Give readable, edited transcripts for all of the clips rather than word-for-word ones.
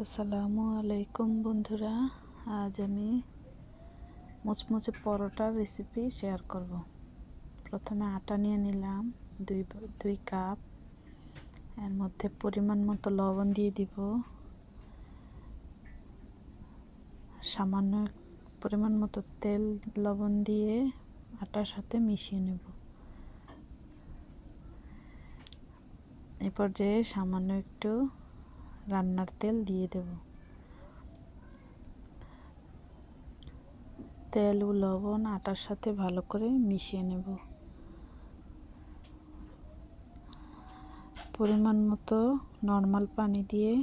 আসসালামু আলাইকুম বন্ধুরা। আজ আমি মুচমুচে পরোটার রেসিপি শেয়ার করব। প্রথমে আটা নিয়ে নিলাম দুই কাপ। এর মধ্যে পরিমাণ মতো লবণ দিয়ে দিব, সামান্য পরিমাণ মতো তেল লবণ দিয়ে আটার সাথে মিশিয়ে নেব। এই পর্যায়ে সামান্য একটু রান্নার তেল দিয়ে দেব। তেল ও লবণ আটার সাথে ভালো করে মিশিয়ে নেব। পরিমাণ মতো নর্মাল পানি দিয়ে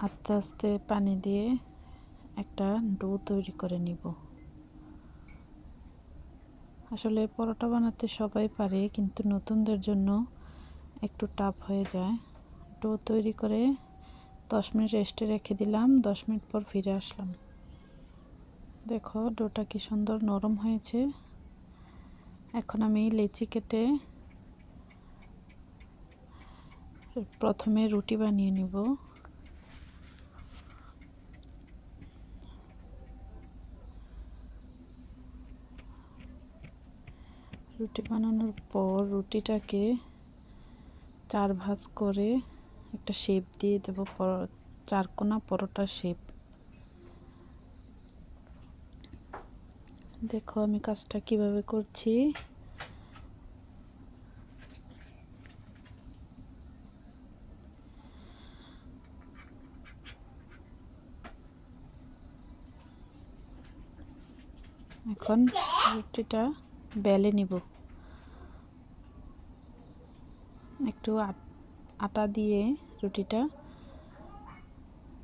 আস্তে আস্তে পানি দিয়ে একটা ডো তৈরি করে নিব। আসলে পরোটা বানাতে সবাই পারে, কিন্তু নতুনদের জন্য একটু টাফ হয়ে যায়। ডো তৈরি করে 10 মিনিট রেস্টে রেখে দিলাম। 10 মিনিট পর ফিরে আসলাম। দেখো ডোটা কি সুন্দর নরম হয়েছে। এখন আমি লেচি কেটে প্রথমে রুটি বানিয়ে নিব। রুটি বানানোর পর রুটিটাকে 4 ভাঁজ করে একটা শেপ দিয়ে দেব, চারকোনা পরোটার শেপ। দেখো আমি কাজটা কিভাবে করছি। এখন রুটিটা বেলে নিব। একটু আটা দিয়ে রুটিটা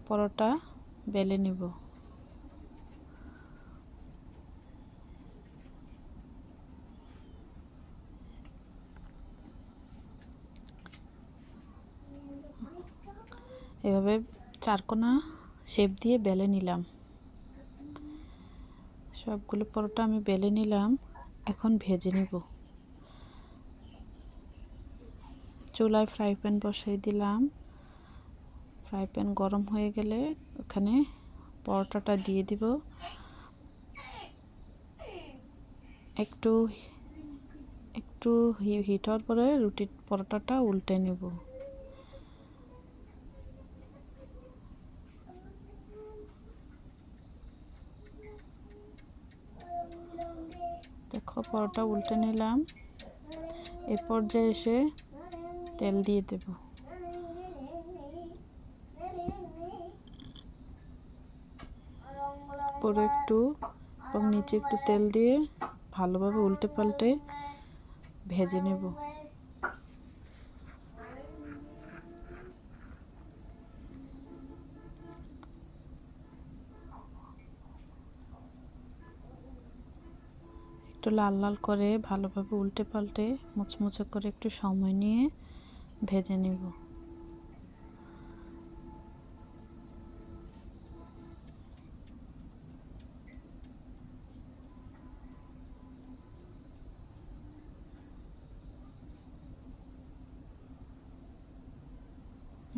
পরোটা বেলে নিব। এভাবে চারকোনা শেপ দিয়ে বেলে নিলাম। সবগুলো পরোটা আমি বেলে নিলাম। এখন ভেজে নিব। চুলায় ফ্রাই প্যান বসাই দিলাম। ফ্রাই প্যান গরম হয়ে গেলে ওখানে পরোটাটা দিয়ে দিব। একটু একটু হিট হওয়ার পরে পরোটাটা উল্টে নেব। দেখো পরোটা উল্টে নিলাম। এ পর্যায়ে এসে তেল দিয়ে দেব। উপরে একটু এবং নিচে একটু তেল দিয়ে ভালোভাবে উল্টে পাল্টে ভেজে নেব। একটু লাল লাল করে ভালোভাবে উল্টে পাল্টে মুচমুচে করে একটু সময় নিয়ে ভেজে নেব।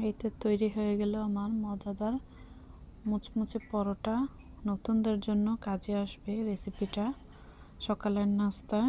এইতে তৈরি হয়ে গেল আমার মজাদার মুচমুচে পরোটা। নতুনদের জন্য কাজে আসবে রেসিপিটা। সকালের নাস্তা